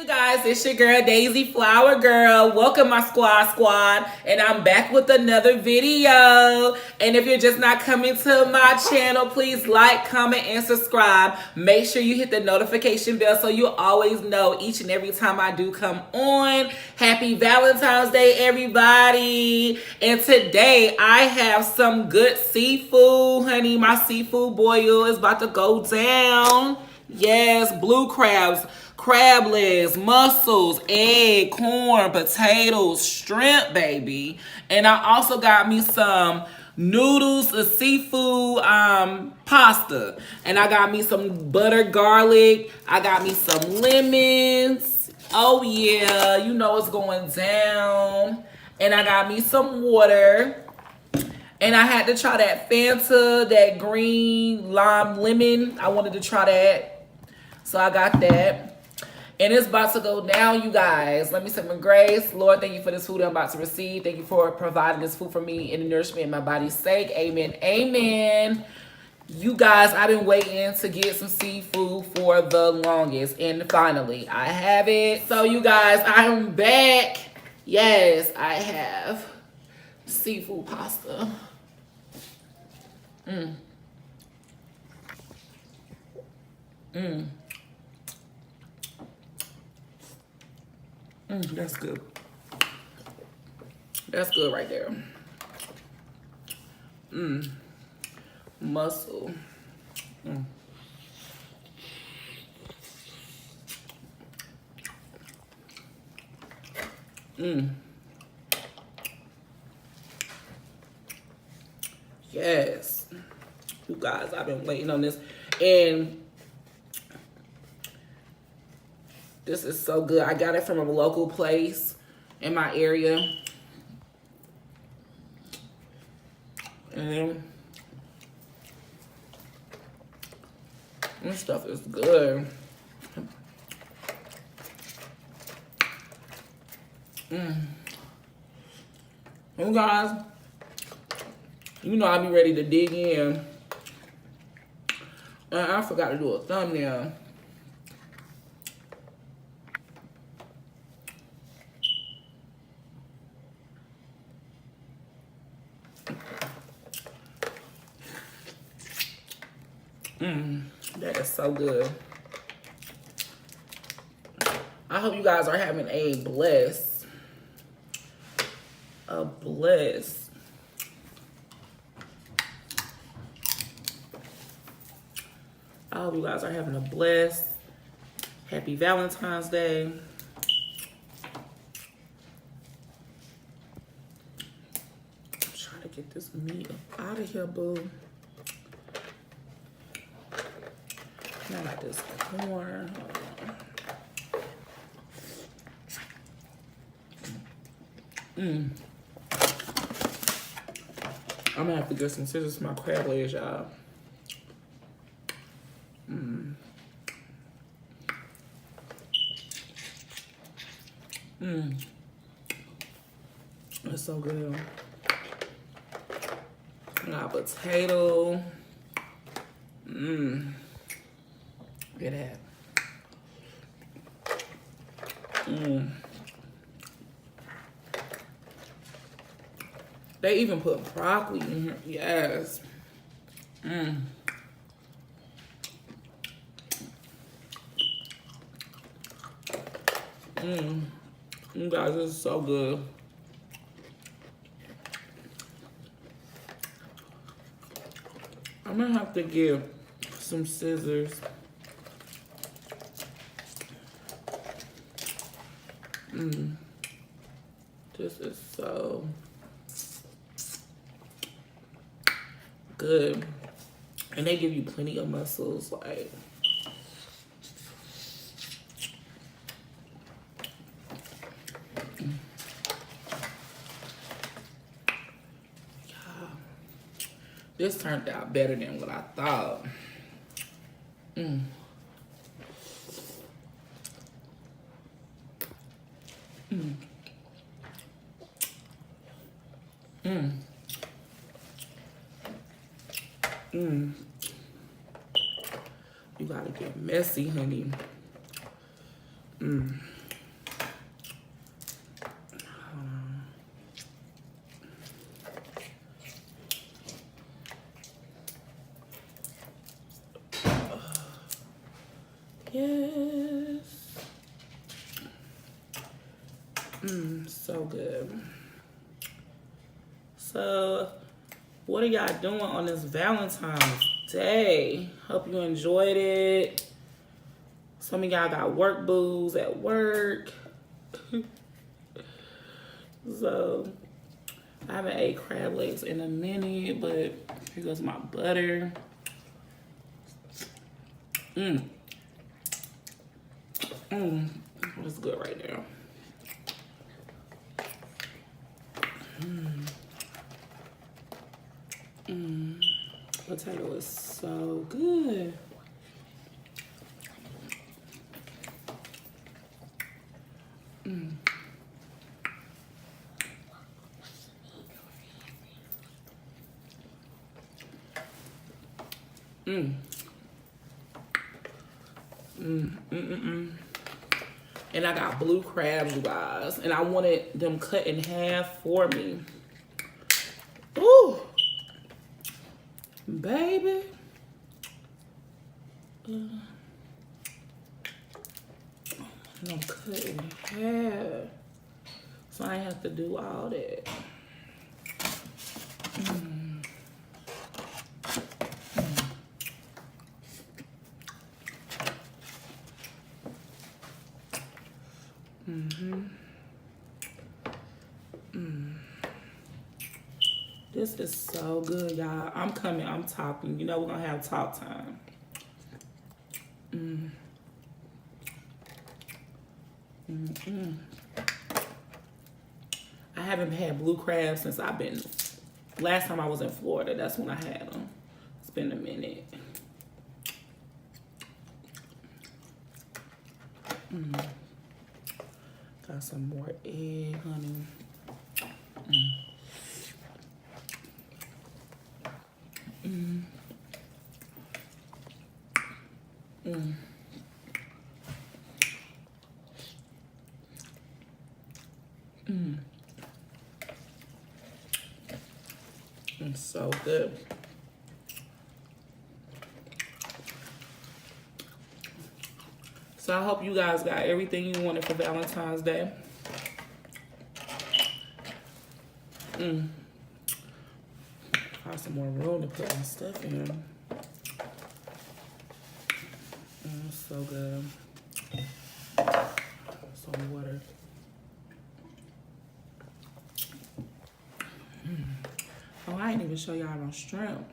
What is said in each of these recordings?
You guys, it's your girl Daisy Flower Girl. Welcome my squad, and I'm back with another video. And if you're just not coming to my channel, please like, comment, and subscribe. Make sure you hit the notification bell so you'll always know each and every time I do come on. Happy Valentine's Day, everybody. And today I have some good seafood, honey. My seafood boil is about to go down. Yes, blue crabs, crab legs, mussels, egg, corn, potatoes, shrimp, baby. And I also got me some noodles, a seafood pasta. And I got me some butter garlic. I got me some lemons. Oh yeah, you know it's going down. And I got me some water. And I had to try that Fanta, that green lime lemon. I wanted to try that. So I got that. And it's about to go down, you guys. Let me say my grace. Lord, thank you for this food I'm about to receive. Thank you for providing this food for me in the nourishment of my body's sake. Amen. Amen. You guys, I've been waiting to get some seafood for the longest. And finally, I have it. So you guys, I am back. Yes, I have seafood pasta. That's good. That's good right there. Mussel. Yes. You guys, I've been waiting on this. And this is so good. I got it from a local place in my area. And this stuff is good. You guys, you know I'll be ready to dig in. And I forgot to do a thumbnail. That is so good. I hope you guys are having a blessed. I hope you guys are having a blessed, happy Valentine's Day. I'm trying to get this meat up out of here, boo. I got this corn. I'm gonna have to get some scissors for my crab legs, y'all. It's so good. I got potato. Look at that. They even put broccoli in here. Yes. You guys, this is so good. I'm gonna have to get some scissors. This is so good. And they give you plenty of mussels, like. This turned out better than what I thought. You gotta get messy, honey. So good. So, what are y'all doing on this Valentine's Day? Hope you enjoyed it. Some of y'all got work booze at work. So, I haven't ate crab legs in a minute, but here goes my butter. That's good right now. Potato is so good. And I got blue crabs, you guys. And I wanted them cut in half for me. Ooh. Baby. I'm cut in half. So I have to do all that. This is so good, y'all. I'm coming, I'm talking. You know we're gonna have talk time. I haven't had blue crabs since I've been, last time I was in Florida, that's when I had them. It's been a minute. Got some more egg, honey. It's so good. So I hope you guys got everything you wanted for Valentine's Day. Find some more room to put my stuff in. So good. Some water. Oh, I didn't even show y'all no shrimp.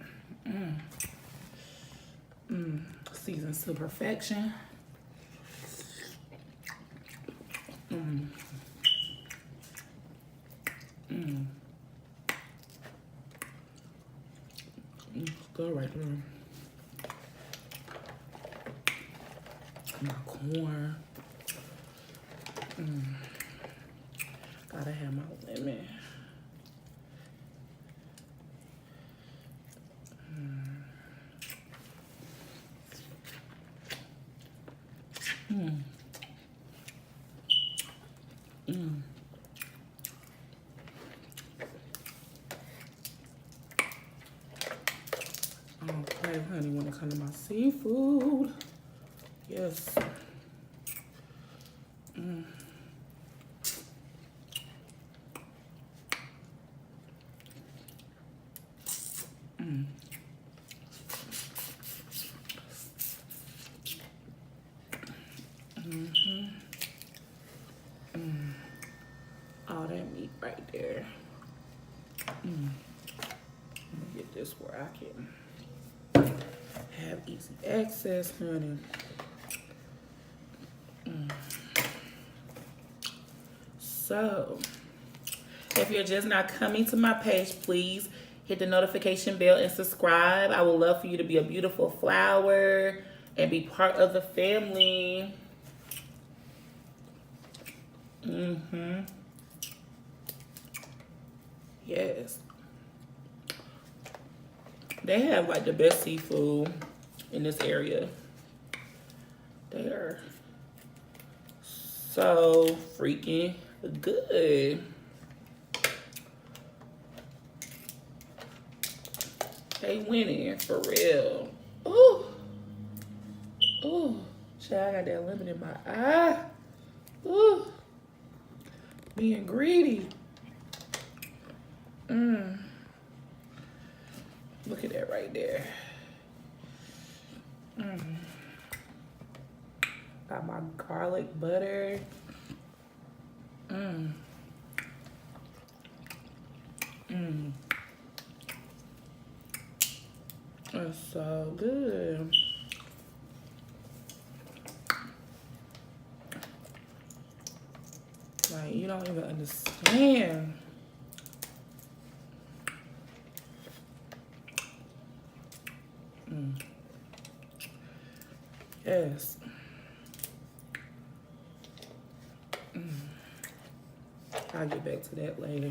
Seasoned to perfection. Good right there. My corn. Gotta have my lemon. Okay, honey, when it comes to my seafood, yes. All that meat right there. Let me get this where I can have easy access, honey. So, if you're just not coming to my page, please hit the notification bell and subscribe. I would love for you to be a beautiful flower and be part of the family. Yes. They have like the best seafood in this area. They are so freaking good. They winning for real. Ooh. Ooh. Child, I got that lemon in my eye. Ooh. Being greedy. Look at that right there. Got my garlic butter. That's so good. Like, you don't even understand. Yes. I'll get back to that later.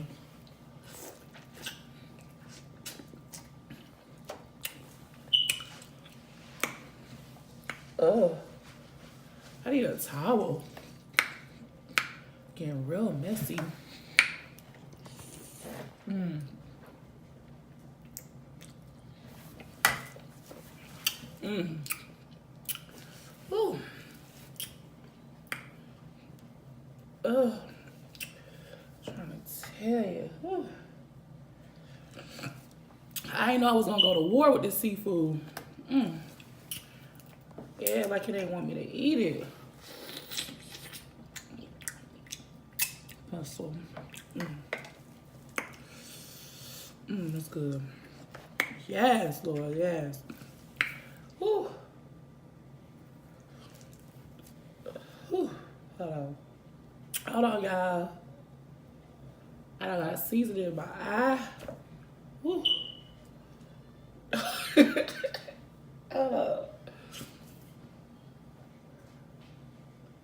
Oh, I need a towel. Getting real messy. Ooh. Ugh. Trying to tell you. Whew. I didn't know I was gonna go to war with this seafood. Yeah, like it didn't want me to eat it. So, that's good. Yes, Lord, yes. Whew. Whew. Hold on, y'all. I done got seasoning in my eye. Whew.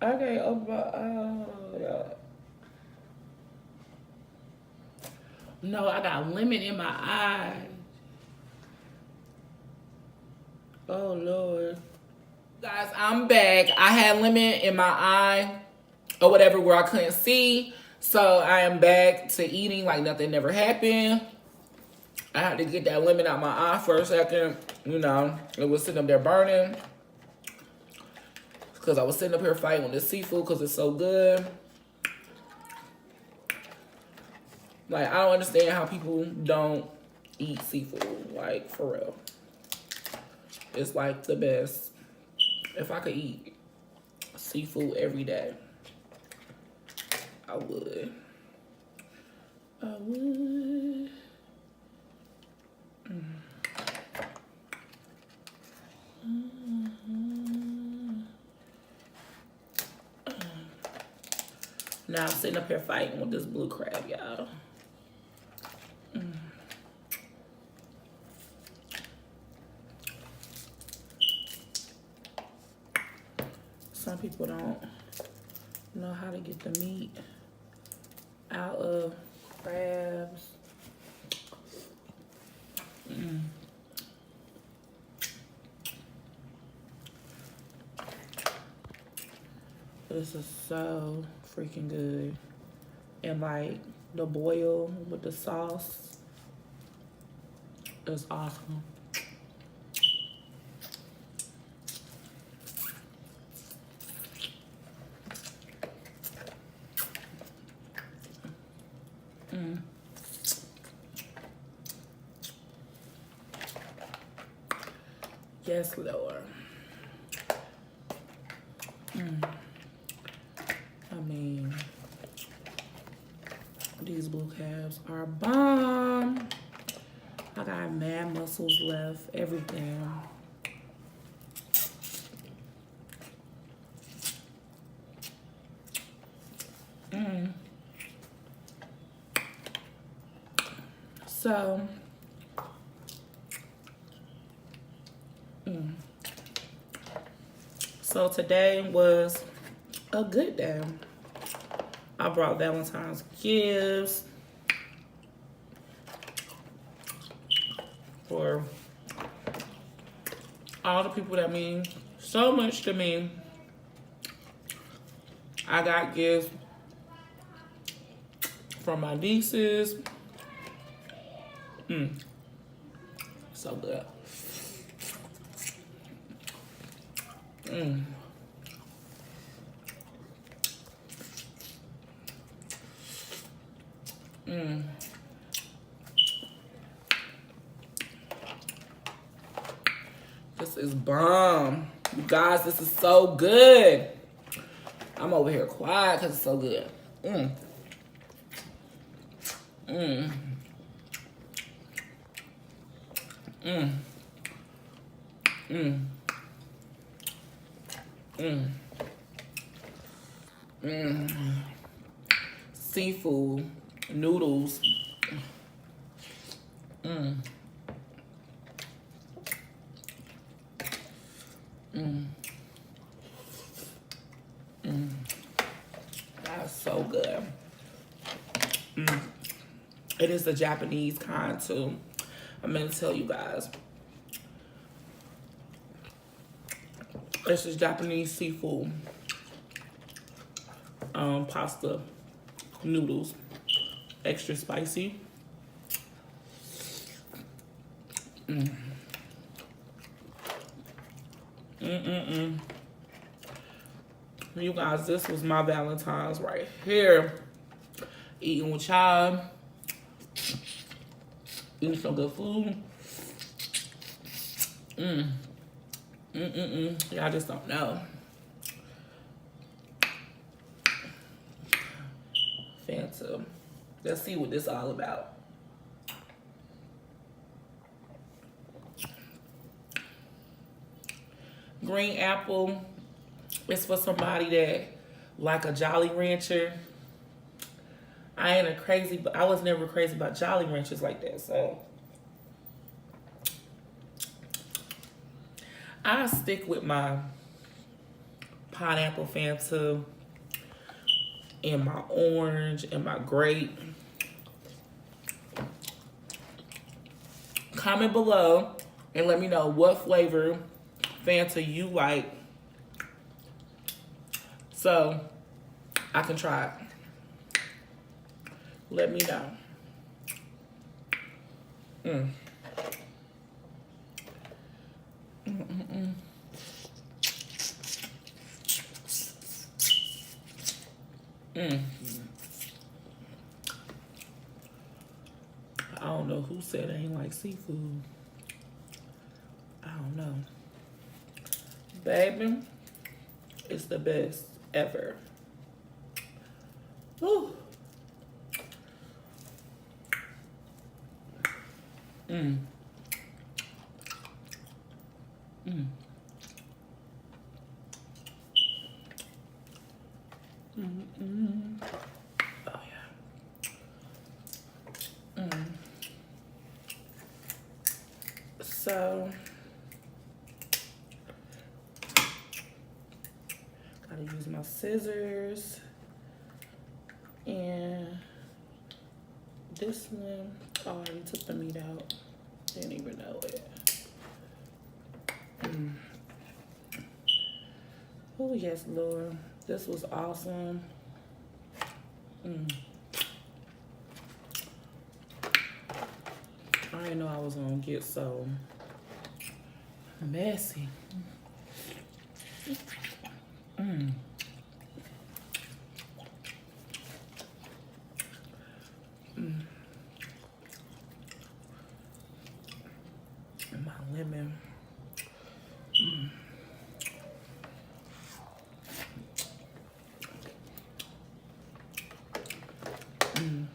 Okay, open my eye. No, I got lemon in my eye. Oh, Lord. Guys, I'm back. I had lemon in my eye or whatever where I couldn't see. So I am back to eating like nothing never happened. I had to get that lemon out my eye for a second. You know, it was sitting up there burning. Because I was sitting up here fighting with this seafood because it's so good. Like, I don't understand how people don't eat seafood. Like, for real. It's like the best. If I could eat seafood every day, I would. I would. Now I'm sitting up here fighting with this blue crab, y'all. Some people don't know how to get the meat out of crabs. This is so freaking good. And like the boil with the sauce is awesome. Yes, Lord. I mean, these blue calves are bomb. I got mad muscles left, everything. So, so today was a good day. I brought Valentine's gifts for all the people that mean so much to me. I got gifts from my nieces. So good. Mm. This is bomb. You guys, this is so good. I'm over here quiet because it's so good. Mm. Mm. Mm. Mm. Mm. Mm. Seafood, noodles. Mm. Mm. Mm. That's so good. Mm. It is the Japanese kind too. I'm gonna tell you guys. This is Japanese seafood. Pasta, noodles, extra spicy. Mm. Mm-mm-mm. You guys, this was my Valentine's right here. Eating with y'all. Eating some good food. Mm. Mm-mm-mm. Y'all just don't know. Fanta. Let's see what this is all about. Green apple is for somebody that like a Jolly Rancher. I was never crazy about Jolly Ranchers like that, so I stick with my pineapple Fanta and my orange and my grape. Comment below and let me know what flavor Fanta you like so I can try it. Let me know. Mm. Mm-mm-mm. Mm. I don't know who said I ain't like seafood. I don't know. Baby, it's the best ever. Woo. Mm. Mm. Mm-mm. Oh yeah. Mm. So gotta use my scissors and this one. Oh, I already took the meat out. Didn't even know it. Mm. Oh yes, Lord. This was awesome. Mm. I didn't know I was gonna get so messy. Mm. Mm. My lemon. Mm. Mm.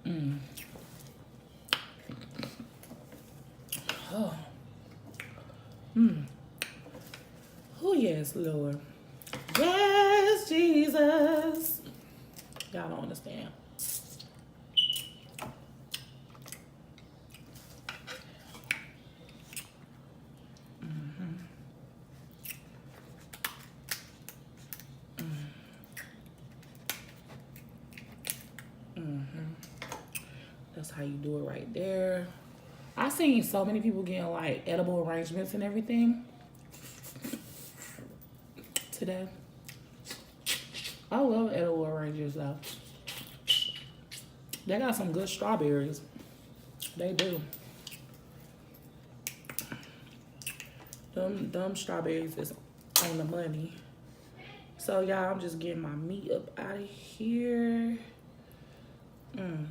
Mm. Oh. Mm. Oh, yes, Lord. Yes, Jesus. Y'all don't understand. That's how you do it right there. I seen so many people getting like edible arrangements and everything today. I love edible arrangements though. They got some good strawberries. They do. Them strawberries is on the money. So y'all, I'm just getting my meat up out of here. And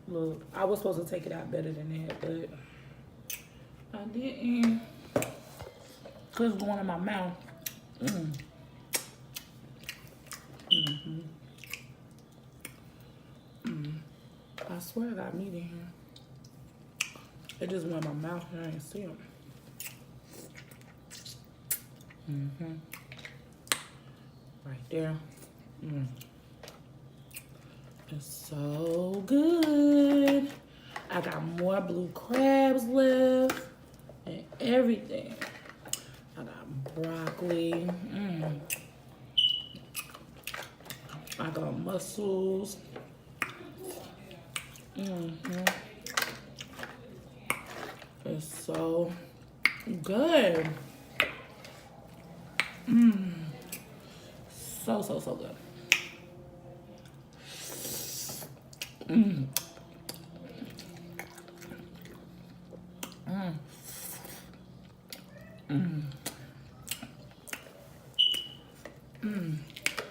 look, I was supposed to take it out better than that, but I didn't. Cause it's going in my mouth. I swear I got meat in here. It just went in my mouth and I didn't see it. Right there. It's so good. I got more blue crabs left and everything. I got broccoli. I got mussels. It's so good. So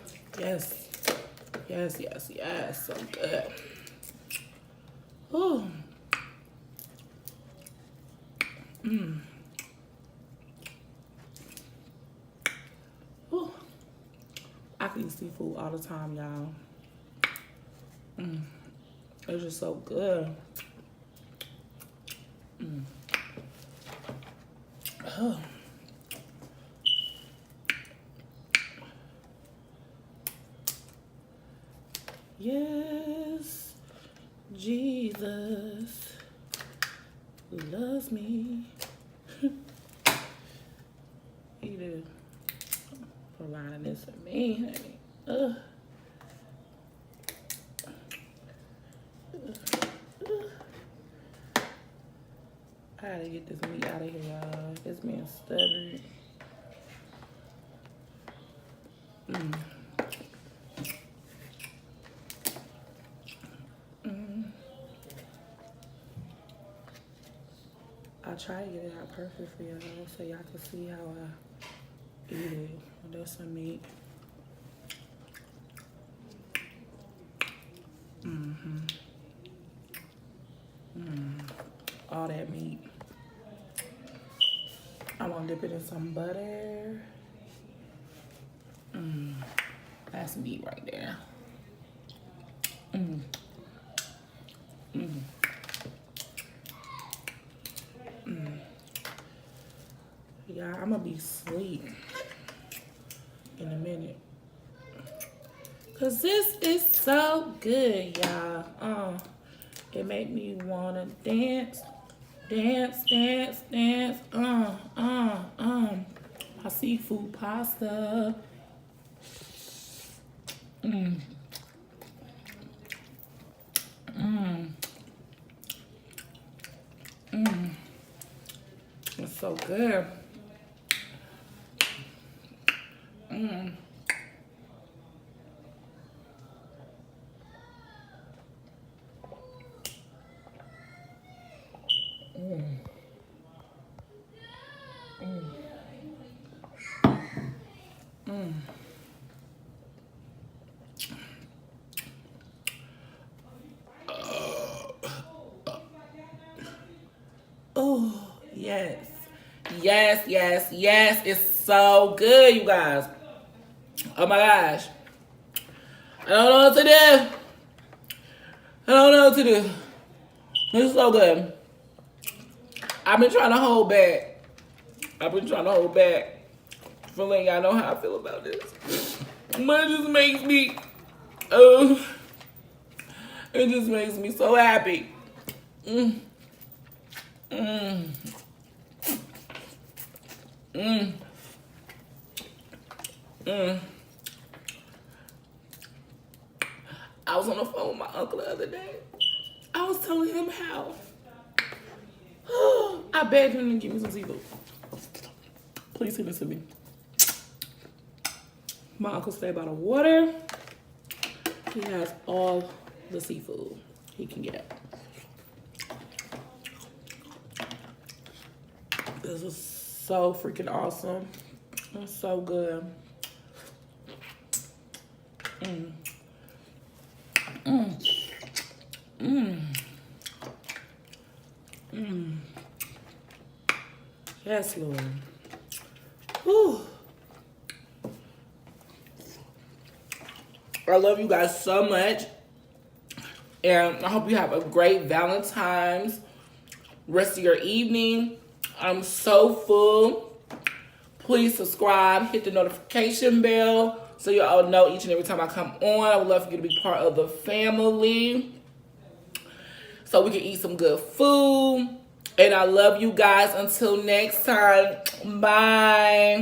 good. Yes. So good. Ooh. Ooh. I can eat seafood all the time, y'all. It's just so good. Oh. Yes, Jesus loves me. He did providing this for me, honey. I gotta get this meat out of here, y'all. It's being stubborn. I try to get it out perfect for y'all so y'all can see how I eat it. That's some meat. All that meat. I'm gonna dip it in some butter. That's meat right there. Yeah, I'm gonna be asleep in a minute. Cause this is so good, y'all. It make me wanna dance. My seafood pasta. It's so good. Oh, yes. It's so good, you guys. Oh my gosh. I don't know what to do. It's so good. I've been trying to hold back. For letting y'all know how I feel about this. But it just makes me, it just makes me so happy. I was on the phone with my uncle the other day. I was telling him how I begged him to give me some seafood. Please send this to me. My uncle stay by the water. He has all the seafood he can get. This is so freaking awesome. It's so good. Yes, Lord. Whew. I love you guys so much. And I hope you have a great Valentine's rest of your evening. I'm so full. Please subscribe, hit the notification bell so you all know each and every time I come on. I would love for you to be part of the family so we can eat some good food. And I love you guys. Until next time, bye.